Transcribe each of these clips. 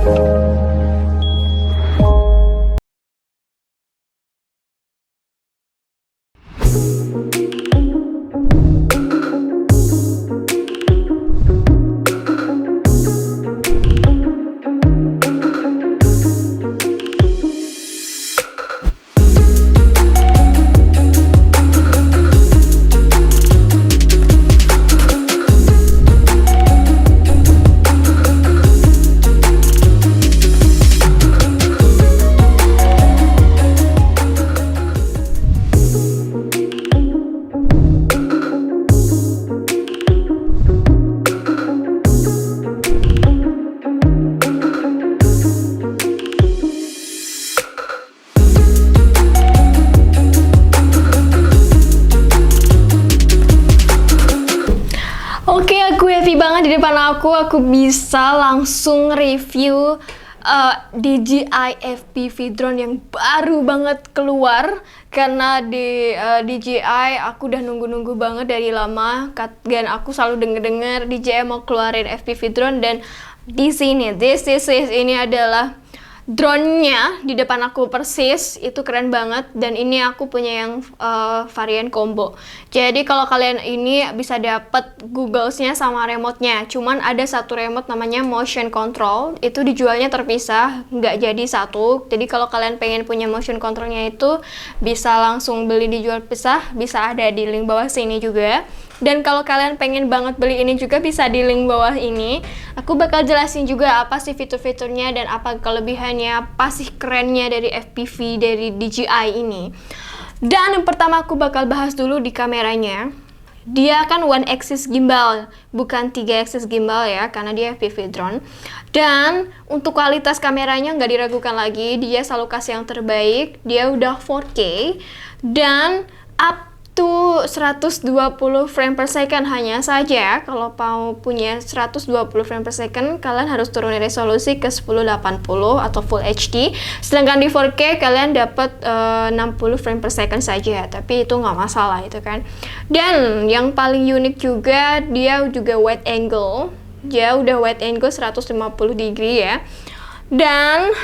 Oke, aku happy banget di depan aku bisa langsung review DJI FPV drone yang baru banget keluar. Karena di DJI aku udah nunggu-nunggu banget dari lama, dan aku selalu denger-denger DJI mau keluarin FPV drone, dan di sini ini adalah drone-nya di depan aku persis. Itu keren banget, dan ini aku punya yang varian combo. Jadi kalau kalian ini bisa dapet Google-nya sama remote-nya. Cuman ada satu remote namanya motion control, itu dijualnya terpisah, nggak jadi satu. Jadi kalau kalian pengen punya motion control-nya itu bisa langsung beli dijual pisah, bisa ada di link bawah sini juga. Dan kalau kalian pengen banget beli ini juga bisa di link bawah ini. Aku bakal jelasin juga apa sih fitur-fiturnya dan apa kelebihannya, apa sih kerennya dari FPV dari DJI ini. Dan yang pertama aku bakal bahas dulu di kameranya. Dia kan one axis gimbal, bukan 3 axis gimbal ya, karena dia FPV drone. Dan untuk kualitas kameranya nggak diragukan lagi, dia selalu kasih yang terbaik. Dia udah 4K dan up to 120 frame per second hanya saja. Kalau mau punya 120 frame per second, kalian harus turunin resolusi ke 1080 atau Full HD. Sedangkan di 4K kalian dapat 60 frame per second saja, tapi itu nggak masalah itu kan. Dan yang paling unik juga, dia juga wide angle. Dia udah wide angle 150 degree ya. Dan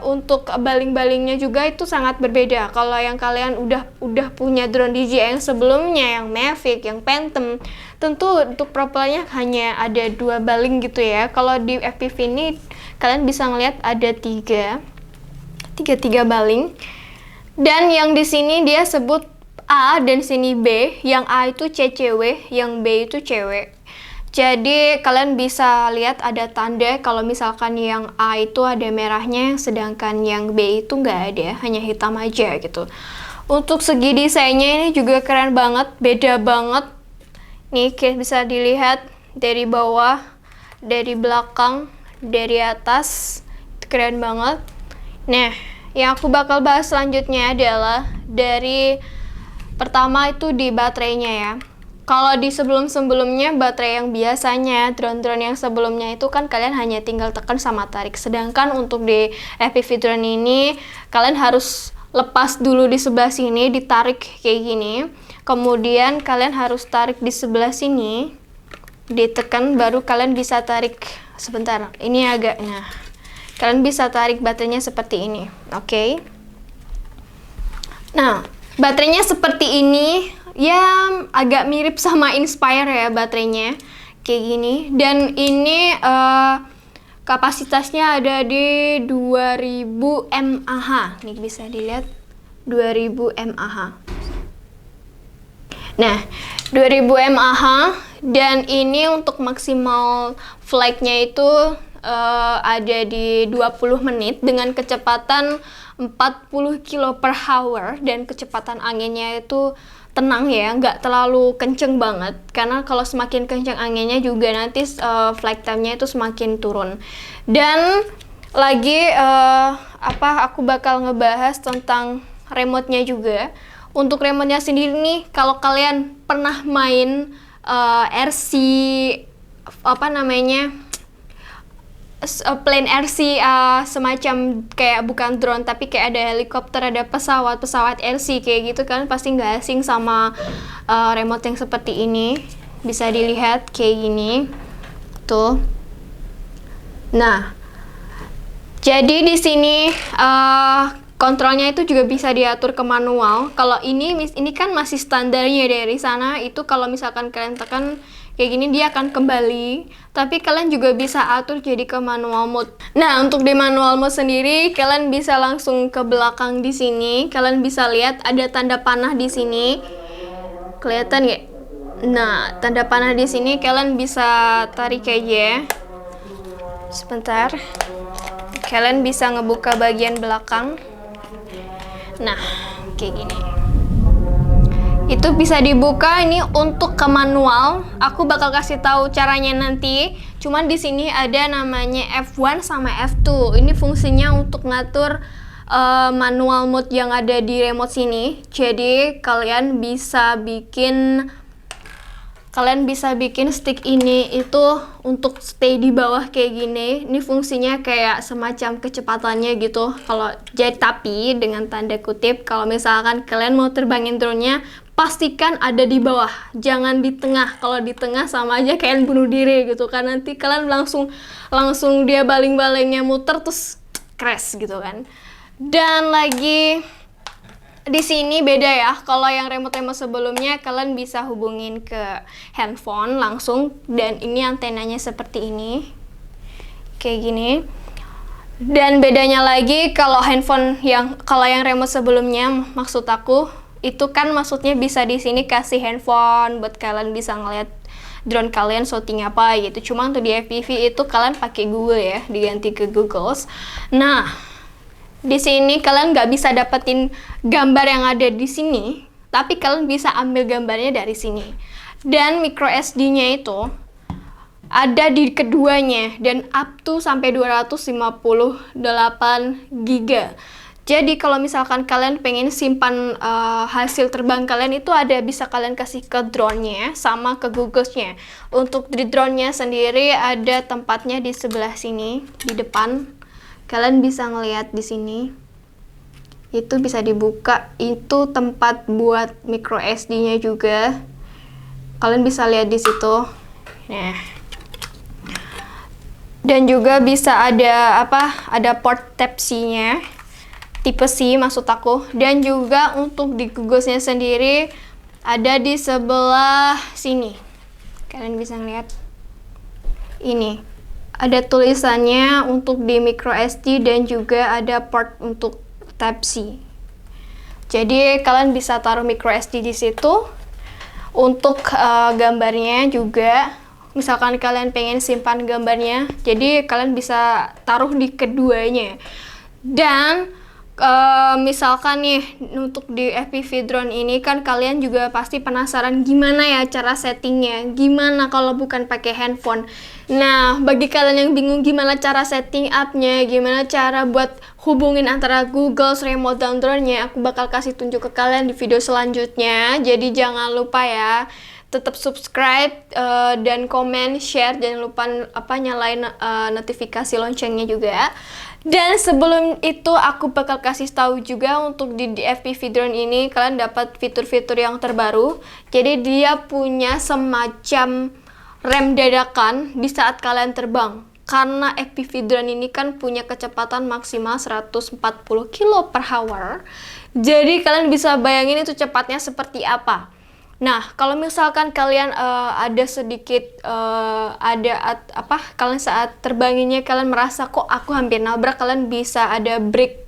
untuk baling-balingnya juga itu sangat berbeda. Kalau yang kalian udah punya drone DJI yang sebelumnya, yang Mavic, yang Phantom, tentu untuk propellernya hanya ada 2 baling gitu ya. Kalau di FPV ini kalian bisa ngelihat ada 3 baling. Dan yang di sini dia sebut A dan sini B. Yang A itu CCW, yang B itu cewek. Jadi kalian bisa lihat ada tanda kalau misalkan yang A itu ada merahnya, sedangkan yang B itu nggak ada, hanya hitam aja gitu. Untuk segi desainnya ini juga keren banget, beda banget. Nih bisa dilihat dari bawah, dari belakang, dari atas, itu keren banget. Nah, yang aku bakal bahas selanjutnya adalah dari pertama itu di baterainya ya. Kalau di sebelum-sebelumnya baterai yang biasanya, drone-drone yang sebelumnya itu kan kalian hanya tinggal tekan sama tarik. Sedangkan untuk di FPV drone ini, kalian harus lepas dulu di sebelah sini, ditarik kayak gini. Kemudian kalian harus tarik di sebelah sini, ditekan, baru kalian bisa tarik. Sebentar, ini agaknya. Kalian bisa tarik baterainya seperti ini, oke? Nah, baterainya seperti ini. Ya agak mirip sama Inspire ya baterainya, kayak gini. Dan ini kapasitasnya ada di 2000 mAh. Nih bisa dilihat 2000 mAh. Nah, 2000 mAh, dan ini untuk maksimal flight-nya itu ada di 20 menit dengan kecepatan 40 km per hour, dan kecepatan anginnya itu tenang ya, nggak terlalu kenceng banget, karena kalau semakin kenceng anginnya juga nanti flight time-nya itu semakin turun. Dan lagi aku bakal ngebahas tentang remote-nya juga. Untuk remote-nya sendiri nih, kalau kalian pernah main RC plane RC, semacam kayak bukan drone tapi kayak ada helikopter, ada pesawat RC kayak gitu kan, pasti nggak asing sama remote yang seperti ini. Bisa dilihat kayak gini tuh. Nah, Jadi di sini kontrolnya itu juga bisa diatur ke manual. Kalau ini kan masih standarnya dari sana. Itu kalau misalkan kalian tekan kayak gini dia akan kembali. Tapi kalian juga bisa atur jadi ke manual mode. Nah, untuk di manual mode sendiri kalian bisa langsung ke belakang di sini. Kalian bisa lihat ada tanda panah di sini. Kelihatan nggak? Nah, tanda panah di sini kalian bisa tarik aja. Sebentar. Kalian bisa ngebuka bagian belakang. Nah, kayak gini. Itu bisa dibuka ini untuk ke manual. Aku bakal kasih tahu caranya nanti. Cuman di sini ada namanya F1 sama F2. Ini fungsinya untuk ngatur manual mode yang ada di remote sini. Jadi kalian bisa bikin stick ini itu untuk stay di bawah kayak gini. Ini fungsinya kayak semacam kecepatannya gitu. Tapi dengan tanda kutip, kalau misalkan kalian mau terbangin drone-nya, pastikan ada di bawah, jangan di tengah. Kalau di tengah sama aja kalian bunuh diri gitu kan. Nanti kalian langsung dia baling-balingnya muter terus crash gitu kan. Dan lagi di sini beda ya, kalau yang remote sebelumnya kalian bisa hubungin ke handphone langsung, dan ini antenanya seperti ini, kayak gini. Dan bedanya lagi kalau yang remote sebelumnya, maksud aku itu kan maksudnya bisa di sini kasih handphone buat kalian bisa ngeliat drone kalian shooting apa gitu. Cuma untuk di FPV itu kalian pakai Google ya, diganti ke Google. Nah, di sini kalian nggak bisa dapetin gambar yang ada di sini, tapi kalian bisa ambil gambarnya dari sini. Dan micro SD-nya itu ada di keduanya dan up to sampai 258 GB. Jadi kalau misalkan kalian pengen simpan hasil terbang kalian itu bisa kalian kasih ke drone-nya sama ke Google-nya. Untuk di drone-nya sendiri ada tempatnya di sebelah sini, di depan. Kalian bisa ngelihat di sini, itu bisa dibuka, itu tempat buat micro SD-nya juga. Kalian bisa lihat di situ. Nah, dan juga bisa ada port Type-C-nya, tipe C maksud aku. Dan juga untuk di Google-nya sendiri ada di sebelah sini. Kalian bisa ngelihat ini. Ada tulisannya untuk di micro SD dan juga ada port untuk Type-C. Jadi kalian bisa taruh micro SD di situ. Untuk gambarnya juga, misalkan kalian pengen simpan gambarnya, jadi kalian bisa taruh di keduanya. Dan misalkan nih untuk di FPV drone ini kan kalian juga pasti penasaran gimana ya cara settingnya, gimana kalau bukan pakai handphone. Nah, bagi kalian yang bingung gimana cara setting up-nya, gimana cara buat hubungin antara Google remote dan drone-nya, aku bakal kasih tunjuk ke kalian di video selanjutnya. Jadi jangan lupa ya, tetap subscribe dan komen, share, jangan lupa nyalain notifikasi loncengnya juga. Dan sebelum itu aku bakal kasih tahu juga untuk di FPV drone ini kalian dapat fitur-fitur yang terbaru. Jadi dia punya semacam rem dadakan di saat kalian terbang. Karena FPV drone ini kan punya kecepatan maksimal 140 km/h. Jadi kalian bisa bayangin itu cepatnya seperti apa. Nah, kalau misalkan kalian ada sedikit kalian saat terbanginnya kalian merasa kok aku hampir nabrak, kalian bisa ada brake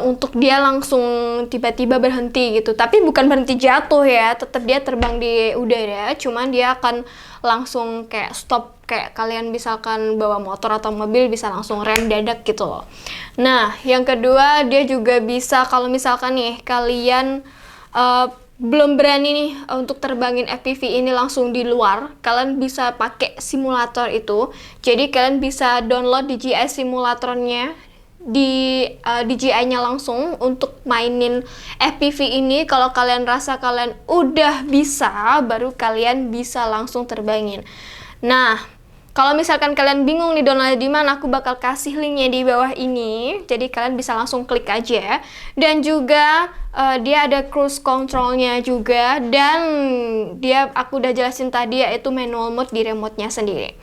untuk dia langsung tiba-tiba berhenti gitu. Tapi bukan berhenti jatuh ya, tetap dia terbang di udara, cuman dia akan langsung kayak stop, kayak kalian misalkan bawa motor atau mobil bisa langsung rem dadak gitu loh. Nah, yang kedua dia juga bisa kalau misalkan nih kalian belum berani nih untuk terbangin FPV ini langsung di luar, kalian bisa pakai simulator itu. Jadi kalian bisa download DJI simulatornya di DJI-nya langsung untuk mainin FPV ini. Kalau kalian rasa kalian udah bisa, baru kalian bisa langsung terbangin. Nah, kalau misalkan kalian bingung nih download di mana, aku bakal kasih linknya di bawah ini. Jadi kalian bisa langsung klik aja. Dan juga dia ada cruise controlnya juga. Dan aku udah jelasin tadi yaitu manual mode di remote-nya sendiri.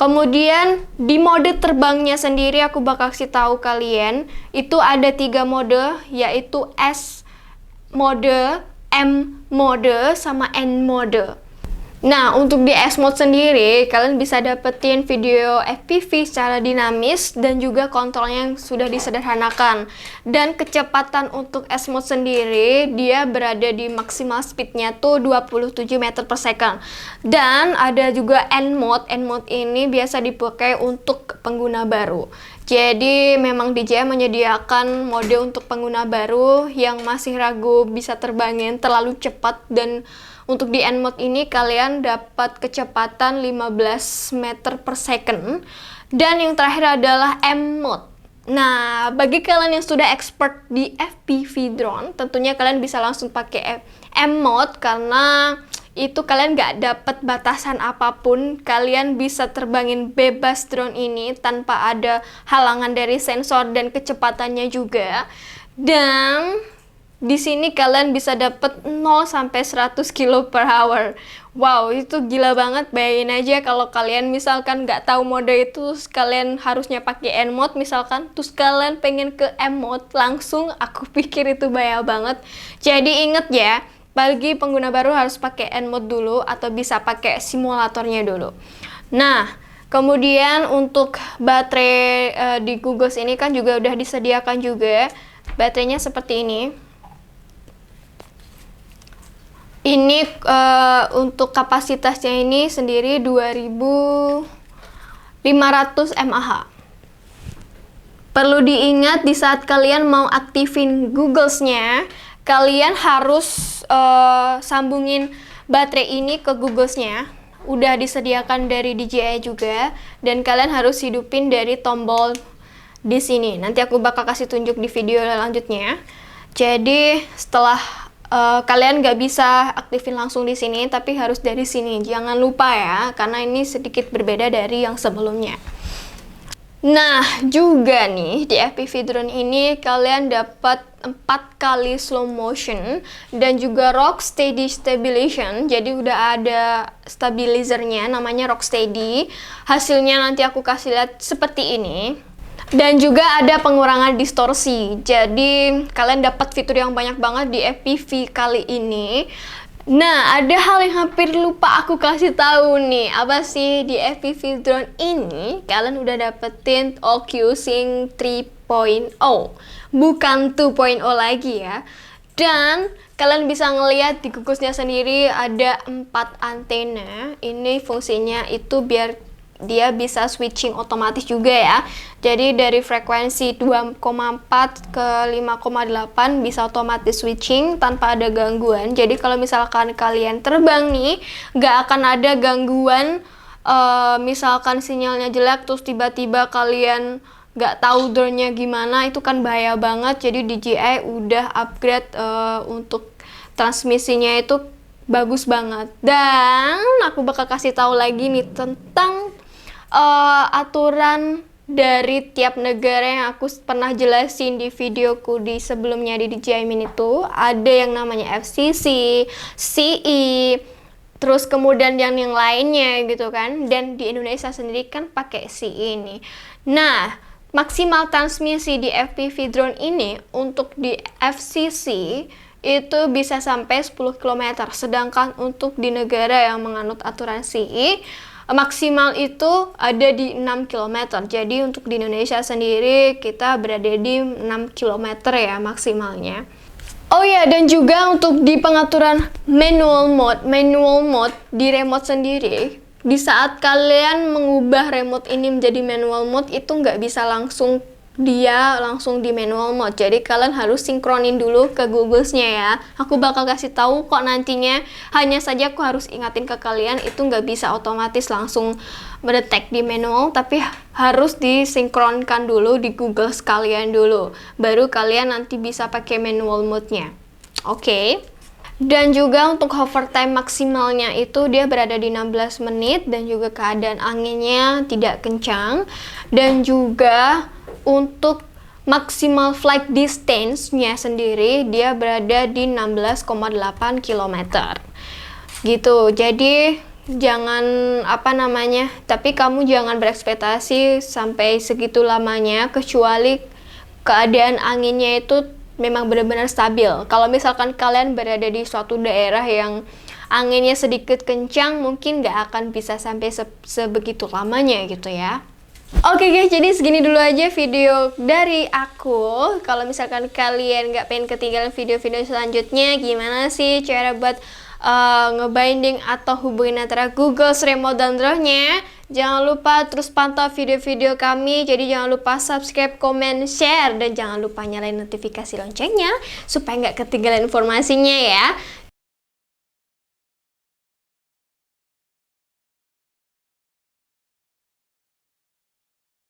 Kemudian di mode terbangnya sendiri aku bakal kasih tahu kalian itu ada 3 mode, yaitu S mode, M mode, sama N mode. Nah, untuk di S mode sendiri, kalian bisa dapetin video FPV secara dinamis dan juga kontrolnya yang sudah disederhanakan. Dan kecepatan untuk S mode sendiri, dia berada di maksimal speednya tuh 27 meter per second. Dan ada juga N mode. N mode ini biasa dipakai untuk pengguna baru. Jadi memang DJI menyediakan mode untuk pengguna baru yang masih ragu bisa terbangin terlalu cepat, dan untuk di N mode ini kalian dapat kecepatan 15 meter per second. Dan yang terakhir adalah M mode. Nah, bagi kalian yang sudah expert di FPV drone, tentunya kalian bisa langsung pakai M mode karena itu kalian nggak dapat batasan apapun. Kalian bisa terbangin bebas drone ini tanpa ada halangan dari sensor dan kecepatannya juga. Dan di sini kalian bisa dapat 0 sampai 100 kilo per hour. Wow, itu gila banget. Bayangin aja kalau kalian misalkan nggak tahu mode itu, kalian harusnya pakai N mode misalkan, terus kalian pengen ke M mode langsung, aku pikir itu bahaya banget. Jadi inget ya, bagi pengguna baru harus pakai N mode dulu atau bisa pakai simulatornya dulu. Nah, kemudian untuk baterai di Googles ini kan juga udah disediakan juga. Baterainya seperti ini. Ini untuk kapasitasnya ini sendiri 2500 mAh. Perlu diingat di saat kalian mau aktifin Googlesnya, kalian harus sambungin baterai ini ke Googlesnya. Udah disediakan dari DJI juga, dan kalian harus hidupin dari tombol di sini. Nanti aku bakal kasih tunjuk di video selanjutnya. Jadi setelah kalian nggak bisa aktifin langsung di sini, tapi harus dari sini. Jangan lupa ya, karena ini sedikit berbeda dari yang sebelumnya. Nah, juga nih di FPV drone ini kalian dapat 4 kali slow motion dan juga rock steady stabilization. Jadi udah ada stabilizernya, namanya rock steady. Hasilnya nanti aku kasih lihat seperti ini. Dan juga ada pengurangan distorsi. Jadi kalian dapat fitur yang banyak banget di FPV kali ini. Nah, ada hal yang hampir lupa aku kasih tahu nih. Apa sih di FPV drone ini? Kalian udah dapetin OcuSync 3.0, bukan 2.0 lagi ya. Dan kalian bisa ngelihat di Googlesnya sendiri ada 4 antena. Ini fungsinya itu biar dia bisa switching otomatis juga ya. Jadi dari frekuensi 2,4 ke 5,8 bisa otomatis switching tanpa ada gangguan. Jadi kalau misalkan kalian terbang nih, nggak akan ada gangguan. Misalkan sinyalnya jelek terus tiba-tiba kalian nggak tahu drone-nya gimana, itu kan bahaya banget. Jadi DJI udah upgrade untuk transmisinya itu bagus banget. Dan aku bakal kasih tahu lagi nih tentang aturan dari tiap negara yang aku pernah jelasin di videoku di sebelumnya di DJI Mini itu. Ada yang namanya FCC, CE, terus kemudian yang lainnya gitu kan. Dan di Indonesia sendiri kan pakai CE ini. Nah, maksimal transmisi di FPV drone ini untuk di FCC itu bisa sampai 10 km. Sedangkan untuk di negara yang menganut aturan CE, maksimal itu ada di 6 km. Jadi untuk di Indonesia sendiri kita berada di 6 km ya maksimalnya. Oh ya, dan juga untuk di pengaturan manual mode di remote sendiri, di saat kalian mengubah remote ini menjadi manual mode itu nggak bisa langsung di manual mode. Jadi kalian harus sinkronin dulu ke Googlesnya ya. Aku bakal kasih tahu kok nantinya. Hanya saja aku harus ingatin ke kalian, itu nggak bisa otomatis langsung mendetek di manual, tapi harus disinkronkan dulu di Google sekalian dulu. Baru kalian nanti bisa pakai manual mode-nya. Oke. Dan juga untuk hover time maksimalnya itu dia berada di 16 menit dan juga keadaan anginnya tidak kencang. Dan juga untuk maksimal flight distance-nya sendiri dia berada di 16,8 km. Gitu. Jadi jangan tapi kamu jangan berekspektasi sampai segitu lamanya, kecuali keadaan anginnya itu memang benar-benar stabil. Kalau misalkan kalian berada di suatu daerah yang anginnya sedikit kencang, mungkin nggak akan bisa sampai sebegitu lamanya gitu ya. Oke guys, jadi segini dulu aja video dari aku. Kalau misalkan kalian nggak pengen ketinggalan video-video selanjutnya, gimana sih cara buat ngebinding atau hubungin antara Google, Remote, dan Draw-nya? Jangan lupa terus pantau video-video kami. Jadi jangan lupa subscribe, komen, share, dan jangan lupa nyalain notifikasi loncengnya supaya nggak ketinggalan informasinya ya.